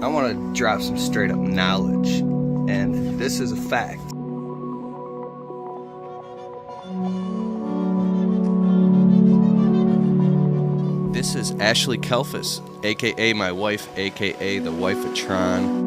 I want to drop some straight up knowledge, and this is a fact. This is Ashley Kalfas, aka my wife, aka the wife of Tron.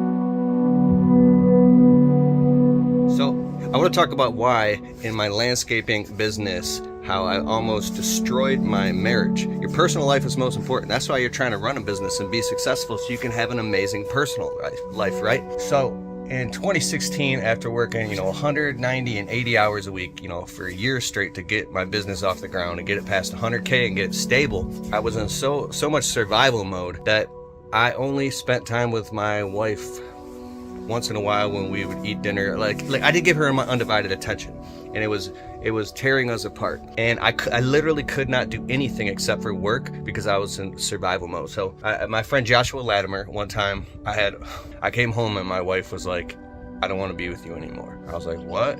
So, I want to talk about why in my landscaping business, how I almost destroyed my marriage. Your personal life is most important. That's why you're trying to run a business and be successful, so you can have an amazing personal life, right? So in 2016, after working, 190 and 80 hours a week, for a year straight to get my business off the ground and get it past 100K and get it stable, I was in so much survival mode that I only spent time with my wife once in a while when we would eat dinner. Like I did give her my undivided attention, and it was tearing us apart. And I literally could not do anything except for work because I was in survival mode. So my friend Joshua Latimer, one time I came home and my wife was like, "I don't want to be with you anymore." I was like, "What?"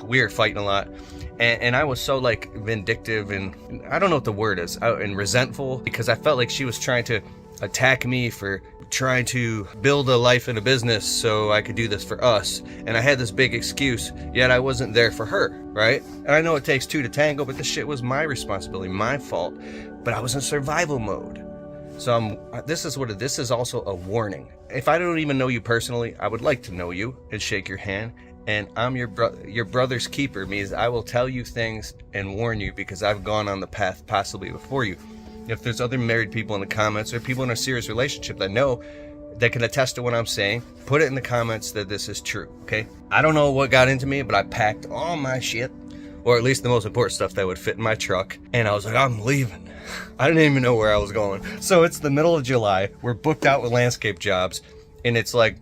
We were fighting a lot. And I was so like vindictive, and I don't know what the word is, and resentful, because I felt like she was trying to attack me for trying to build a life and a business so I could do this for us. And I had this big excuse, yet I wasn't there for her, right? And I know it takes two to tango, but this shit was my responsibility, my fault. But I was in survival mode. So this is also a warning. If I don't even know you personally, I would like to know you and shake your hand. And I'm your brother's keeper, means I will tell you things and warn you because I've gone on the path possibly before you. If there's other married people in the comments or people in a serious relationship that can attest to what I'm saying, put it in the comments that this is true, okay? I don't know what got into me, but I packed all my shit, or at least the most important stuff that would fit in my truck, and I was like, I'm leaving. I didn't even know where I was going. So it's the middle of July. We're booked out with landscape jobs, and it's like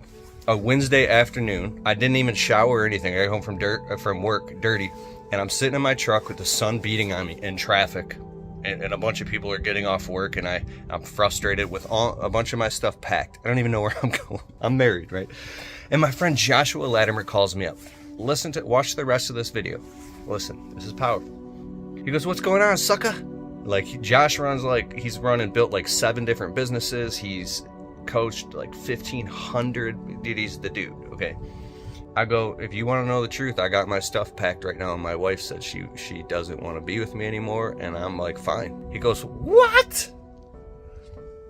a Wednesday afternoon. I didn't even shower or anything. I got home from work dirty, and I'm sitting in my truck with the sun beating on me in traffic. And a bunch of people are getting off work, and I'm frustrated with a bunch of my stuff packed. I don't even know where I'm going. I'm married, right? And my friend Joshua Latimer calls me up. Watch the rest of this video. Listen, this is powerful. He goes, "What's going on, sucker?" Like, Josh built like 7 different businesses. He's coached like 1,500. Dude, he's the dude, okay? I go, "If you want to know the truth, I got my stuff packed right now, and my wife said she doesn't want to be with me anymore." And I'm like, "Fine." He goes, "What?"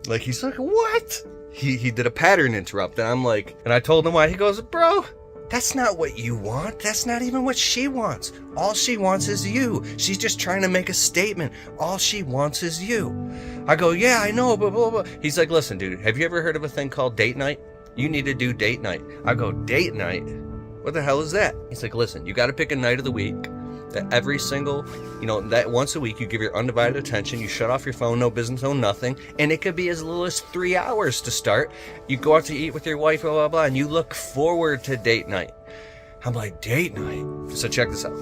Like, he's like, "What?" He did a pattern interrupt, and I'm like, and I told him why. He goes, "Bro, that's not what you want. That's not even what she wants. All she wants is you. She's just trying to make a statement. All she wants is you." I go, "Yeah, I know, but blah, blah, blah." He's like, "Listen, dude, have you ever heard of a thing called date night? You need to do date night." I go, "Date night? What the hell is that?" He's like, "Listen, you got to pick a night of the week that every single, that once a week you give your undivided attention, you shut off your phone, no business, no nothing, and it could be as little as 3 hours to start. You go out to eat with your wife, blah, blah, blah, and you look forward to date night." I'm like, "Date night?" So check this out.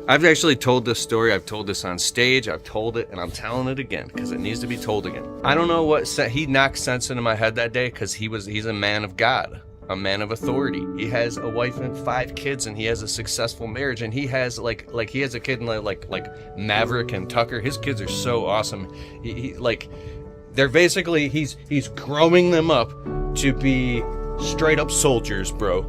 I've actually told this story. I've told this on stage. I've told it, and I'm telling it again because it needs to be told again. I don't know what he knocked sense into my head that day, because he's a man of God. A man of authority. He has a wife and 5 kids, and he has a successful marriage, and he has he has a kid in like Maverick and Tucker. His kids are so awesome. They're basically he's growing them up to be straight up soldiers, bro.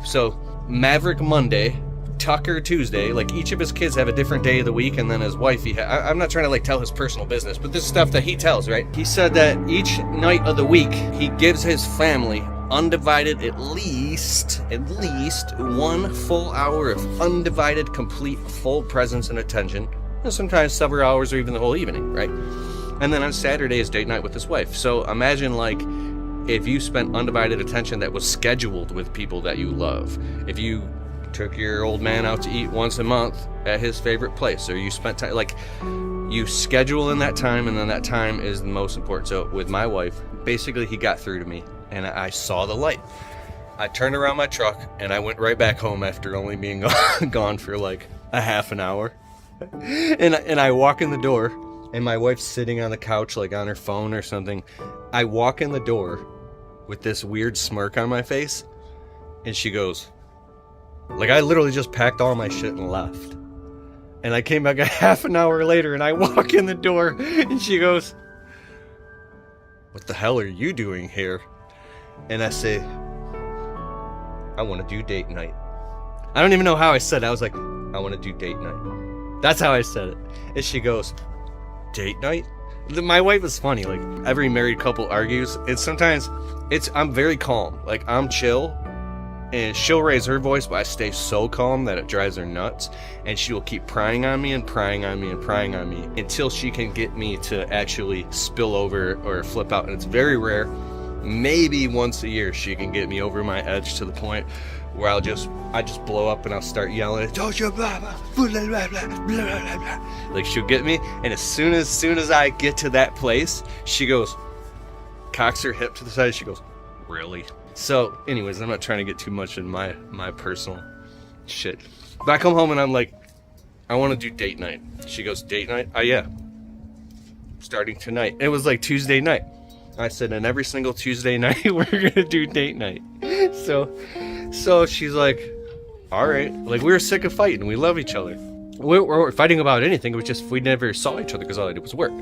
So Maverick Monday, Tucker Tuesday, like each of his kids have a different day of the week, and then his wife, I'm not trying to tell his personal business, but this is stuff that he tells, right? He said that each night of the week he gives his family undivided, at least 1 full hour of undivided, complete, full presence and attention, and sometimes several hours or even the whole evening, right? And then on Saturday is date night with his wife. So imagine if you spent undivided attention that was scheduled with people that you love. If you took your old man out to eat once a month at his favorite place, or you spent time, you schedule in that time, and then that time is the most important. So with my wife, basically he got through to me, and I saw the light. I turned around my truck, and I went right back home after only being gone for like a half an hour. And I walk in the door, and my wife's sitting on the couch, like on her phone or something. I walk in the door with this weird smirk on my face, and she goes, I literally just packed all my shit and left. And I came back a half an hour later, and I walk in the door, and she goes, what the hell are you doing here? And I say, I want to do date night. I don't even know how I said it. I was like, I want to do date night. That's how I said it. And she goes, date night? My wife is funny. Like, every married couple argues, and sometimes I'm very calm. Like, I'm chill, and she'll raise her voice, but I stay so calm that it drives her nuts, and she will keep prying on me and prying on me and prying on me until she can get me to actually spill over or flip out. And it's very rare. Maybe once a year she can get me over my edge to the point where I just blow up and I'll start yelling, don't you blah blah blah blah blah blah blah. Like, she'll get me, and as soon as I get to that place, she goes, cocks her hip to the side, she goes, really? So anyways, I'm not trying to get too much in my personal shit. But I come home and I'm like, I want to do date night. She goes, date night? Oh yeah, starting tonight. It was like Tuesday night. I said, and every single Tuesday night we're gonna do date night. So she's like, all right. Like, we were sick of fighting. We love each other. We weren't fighting about anything. It was just we never saw each other because all I did was work.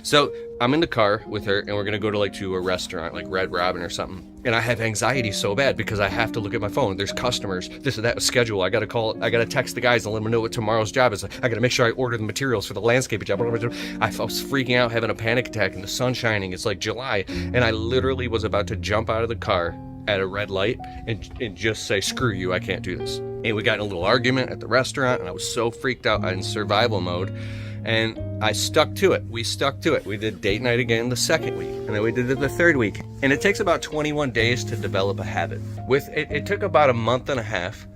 So I'm in the car with her, and we're gonna go to a restaurant like Red Robin or something. And I have anxiety so bad because I have to look at my phone. There's customers, this or that schedule. I gotta text the guys and let them know what tomorrow's job is. I gotta make sure I order the materials for the landscaping job. I was freaking out, having a panic attack, and the sun shining. It's like July, and I literally was about to jump out of the car at a red light and just say, screw you, I can't do this. And we got in a little argument at the restaurant, and I was so freaked out in survival mode. And I stuck to it. We stuck to it. We did date night again the second week, and then we did it the third week. And it takes about 21 days to develop a habit. It took about a month and a half,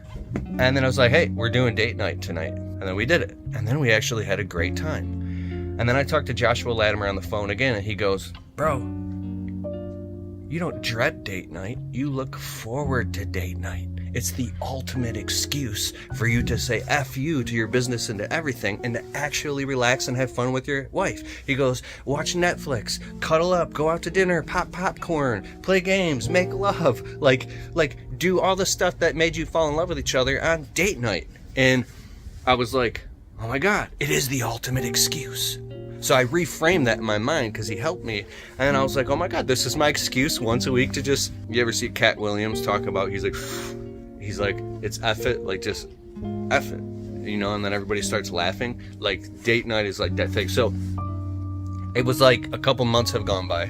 and then I was like, hey, we're doing date night tonight. And then we did it. And then we actually had a great time. And then I talked to Joshua Latimer on the phone again, and he goes, bro, you don't dread date night. You look forward to date night. It's the ultimate excuse for you to say F you to your business and to everything and to actually relax and have fun with your wife. He goes, watch Netflix, cuddle up, go out to dinner, pop popcorn, play games, make love, like do all the stuff that made you fall in love with each other on date night. And I was like, oh my God, it is the ultimate excuse. So I reframed that in my mind because he helped me. And I was like, oh my God, this is my excuse once a week to just, you ever see Cat Williams talk about, he's like, it's F it, like just F it, you know, and then everybody starts laughing. Like, date night is like that thing. So it was like a couple months have gone by,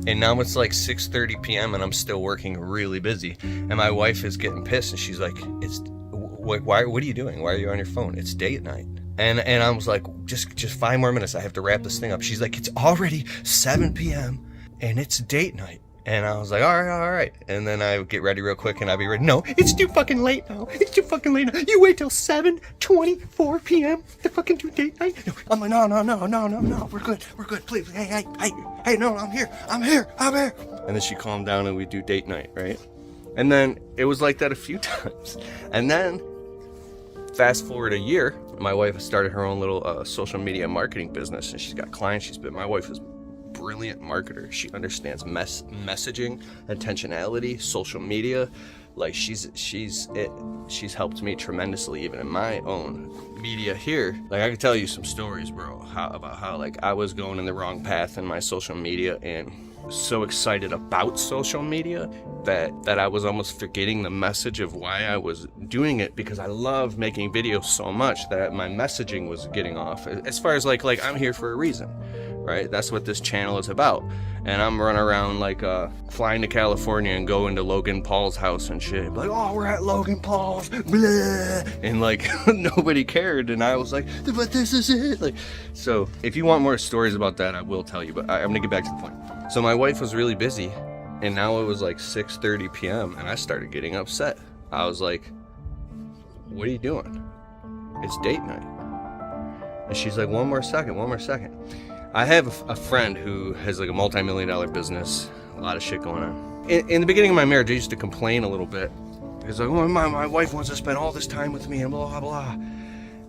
and now it's like 6:30 p.m. and I'm still working really busy. And my wife is getting pissed, and she's like, what are you doing? Why are you on your phone? It's date night. And I was like, just 5 more minutes. I have to wrap this thing up. She's like, it's already 7 p.m. and it's date night. And I was like, all right. And then I would get ready real quick, and I'd be ready. No, it's too fucking late now. It's too fucking late now. You wait till 7:24 p.m. to fucking do date night? No. I'm like, no. We're good. Please. Hey, no, I'm here. And then she calmed down, and we do date night, right? And then it was like that a few times. And then fast forward a year, my wife started her own little social media marketing business, and she's got clients. My wife is brilliant marketer. She understands messaging, intentionality, social media. Like, she's helped me tremendously, even in my own media here. Like, I can tell you some stories, bro, about how like I was going in the wrong path in my social media, and so excited about social media that I was almost forgetting the message of why I was doing it, because I love making videos so much that my messaging was getting off. As far as like I'm here for a reason, right? That's what this channel is about. And I'm running around like flying to California and going to Logan Paul's house and shit. Like, oh, we're at Logan Paul's, blah. And like nobody cared. And I was like, but this is it. Like, so if you want more stories about that, I will tell you. But I'm gonna get back to the point. So my wife was really busy, and now it was like 6:30 p.m. and I started getting upset. I was like, what are you doing? It's date night. And she's like, one more second. I have a friend who has like a multi-million-dollar business, a lot of shit going on. In the beginning of my marriage, I used to complain a little bit because like, oh, my wife wants to spend all this time with me and blah, blah, blah.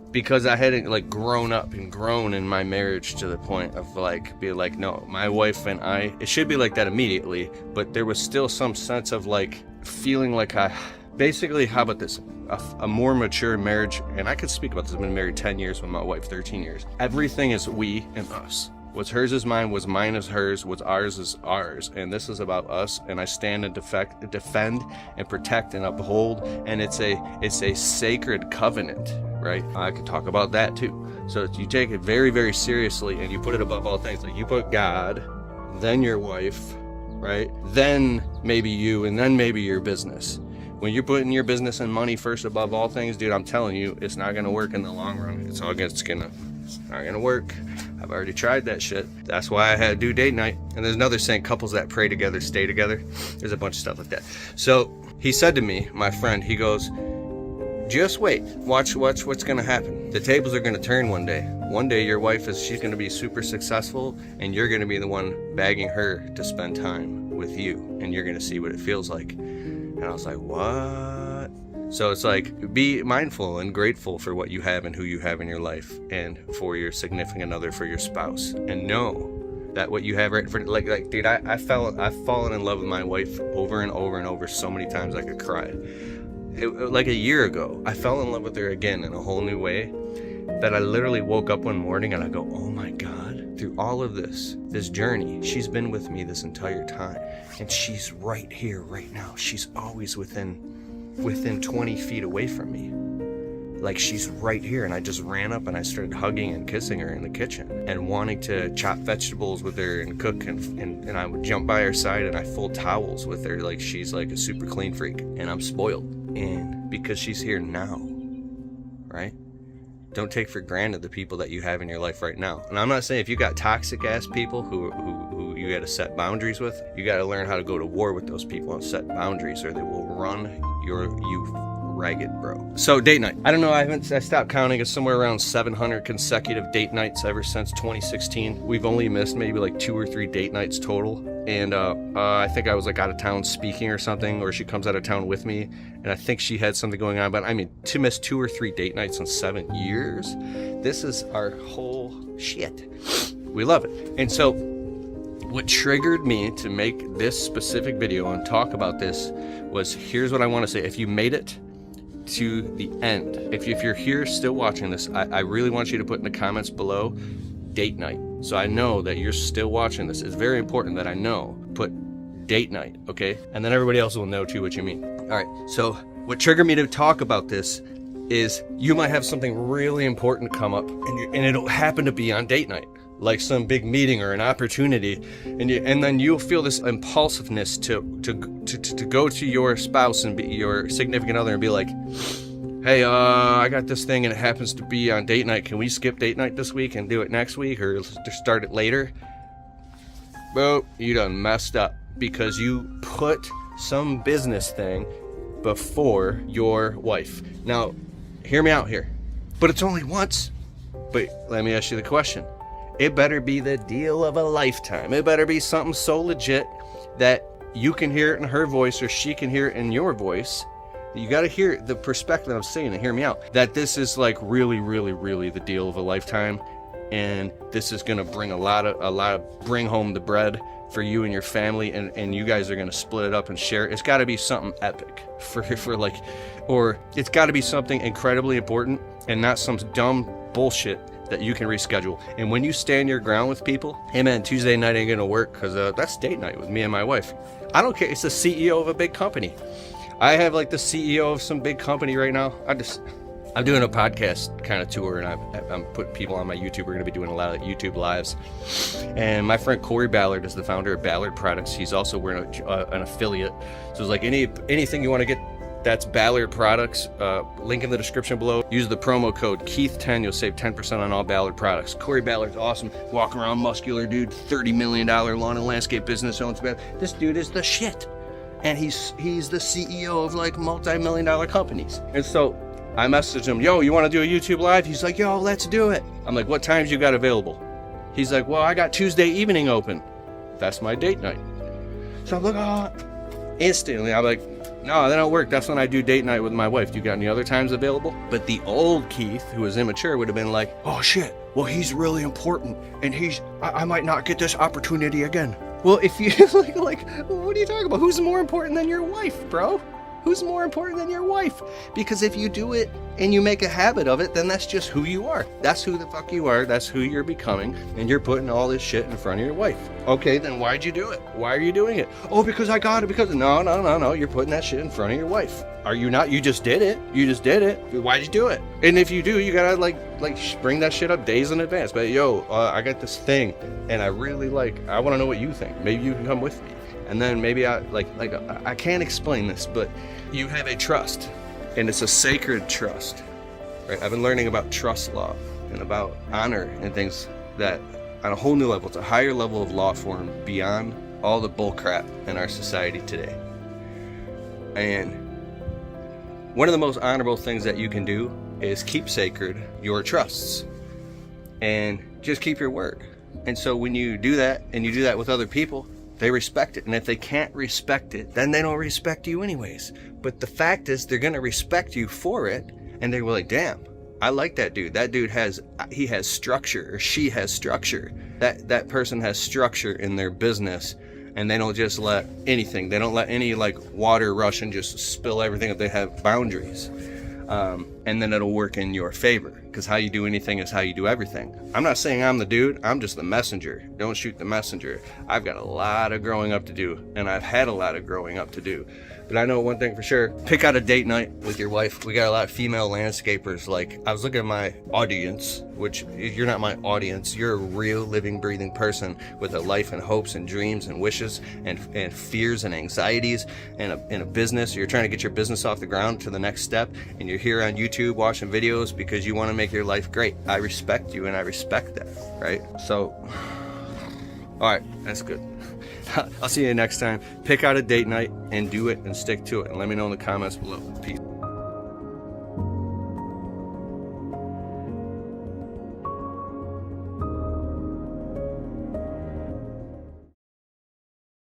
Because I hadn't like grown up and grown in my marriage to the point of like, be like, no, my wife and I, it should be like that immediately, but there was still some sense of like feeling like basically, how about this? A more mature marriage, and I could speak about this. I've been married 10 years with my wife, 13 years. Everything is we and us. What's hers is mine, what's mine is hers, what's ours is ours. And this is about us, and I stand and defend and protect and uphold, and it's a sacred covenant, right? I could talk about that too. So you take it very, very seriously, and you put it above all things. Like, you put God, then your wife, right? Then maybe you, and then maybe your business. When you're putting your business and money first above all things, dude, I'm telling you, it's not going to work in the long run. It's not going to work. I've already tried that shit. That's why I had to do date night. And there's another saying, couples that pray together stay together. There's a bunch of stuff like that. So he said to me, my friend, he goes, just wait, watch what's going to happen. The tables are going to turn one day. One day your wife she's going to be super successful, and you're going to be the one begging her to spend time with you, and you're going to see what it feels like. And I was like, what? So it's like, be mindful and grateful for what you have and who you have in your life, and for your significant other, for your spouse, and know that what you have right for, like dude, I've fallen in love with my wife over and over and over so many times I could cry. Like a year ago, I fell in love with her again in a whole new way, that I literally woke up one morning and I go, oh my God, through all of this journey, she's been with me this entire time, and she's right here, right now. She's always within 20 feet away from me. Like, she's right here, and I just ran up and I started hugging and kissing her in the kitchen and wanting to chop vegetables with her and cook, and I would jump by her side and I fold towels with her like she's like a super clean freak, and I'm spoiled. And because she's here now, right? Don't take for granted the people that you have in your life right now. And I'm not saying if you got toxic ass people who you got to set boundaries with, you got to learn how to go to war with those people and set boundaries, or they will run you ragged, bro. So date night. I don't know. I stopped counting. It's somewhere around 700 consecutive date nights ever since 2016. We've only missed maybe like 2 or 3 date nights total. And I think I was like out of town speaking or something, or she comes out of town with me, and I think she had something going on. But I mean, to miss 2 or 3 date nights in 7 years, this is our whole shit. We love it. And so what triggered me to make this specific video and talk about this was, here's what I want to say. If you made it to the end, if you're here still watching this, I really want you to put in the comments below, date night. So I know that you're still watching this. It's very important that I know. Put date night, okay? And then everybody else will know too what you mean. All right, so what triggered me to talk about this is, you might have something really important come up, and it'll happen to be on date night, like some big meeting or an opportunity, and then you'll feel this impulsiveness to go to your spouse and be your significant other and be like, hey, I got this thing and it happens to be on date night. Can we skip date night this week and do it next week, or just start it later? Bro, you done messed up, because you put some business thing before your wife. Now, hear me out here, but it's only once. But let me ask you the question. It better be the deal of a lifetime. It better be something so legit that you can hear it in her voice, or she can hear it in your voice. You got to hear the perspective I'm saying, and hear me out, that this is like really, really, really the deal of a lifetime, and this is going to bring bring home the bread for you and your family, and you guys are going to split it up and share it. It's got to be something epic for like, or it's got to be something incredibly important, and not some dumb bullshit that you can reschedule. And when you stand your ground with people, hey man, Tuesday night ain't gonna work because that's date night with me and my wife. I don't care. It's the CEO of a big company. I have like the CEO of some big company right now. I'm doing a podcast kind of tour, and I'm putting people on my YouTube. We're going to be doing a lot of YouTube lives. And my friend Corey Ballard is the founder of Ballard Products. He's also we're an affiliate. So it's like anything you want to get that's Ballard Products, link in the description below. Use the promo code Keith10. You'll save 10% on all Ballard products. Corey Ballard's awesome. Walk around muscular dude, $30 million lawn and landscape business owns. This dude is the shit. And he's the CEO of like multi-million-dollar companies. And so I messaged him, yo, you want to do a YouTube live? He's like, yo, let's do it. I'm like, what times you got available? He's like, well, I got Tuesday evening open. That's my date night. So I'm like, oh, instantly. I'm like, no, that don't work. That's when I do date night with my wife. Do you got any other times available? But the old Keith, who was immature, would have been like, oh shit, well, he's really important, and I might not get this opportunity again. Well, if you like, what are you talking about? Who's more important than your wife, bro? Who's more important than your wife? Because if you do it and you make a habit of it, then that's just who you are. That's who the fuck you are. That's who you're becoming. And you're putting all this shit in front of your wife. Okay, then why'd you do it? Why are you doing it? Oh, because I got it. Because no. You're putting that shit in front of your wife. Are you not? You just did it. You just did it. Why'd you do it? And if you do, you gotta like bring that shit up days in advance. But yo, I got this thing, and I really I want to know what you think. Maybe you can come with me. And then maybe I can't explain this, but you have a trust, and it's a sacred trust, right? I've been learning about trust law and about honor and things that on a whole new level. It's a higher level of law form beyond all the bull crap in our society today. And one of the most honorable things that you can do is keep sacred your trusts and just keep your word. And so when you do that, and you do that with other people, they respect it. And if they can't respect it, then they don't respect you anyways. But the fact is, they're going to respect you for it. And they're like, damn, I like that dude. That dude has structure, or she has structure. That person has structure in their business. And they don't just let anything. They don't let any water rush and just spill everything if they have boundaries. And then it'll work in your favor, because how you do anything is how you do everything. I'm not saying I'm the dude, I'm just the messenger. Don't shoot the messenger. I've got a lot of growing up to do, and I've had a lot of growing up to do. But I know one thing for sure, pick out a date night with your wife. We got a lot of female landscapers. I was looking at my audience, which you're not my audience. You're a real living, breathing person with a life and hopes and dreams and wishes and fears and anxieties and a business. You're trying to get your business off the ground to the next step, and you're here on YouTube watching videos because you want to make your life great. I respect you, and I respect that, right? So, all right, that's good. I'll see you next time. Pick out a date night and do it and stick to it. And let me know in the comments below. Peace.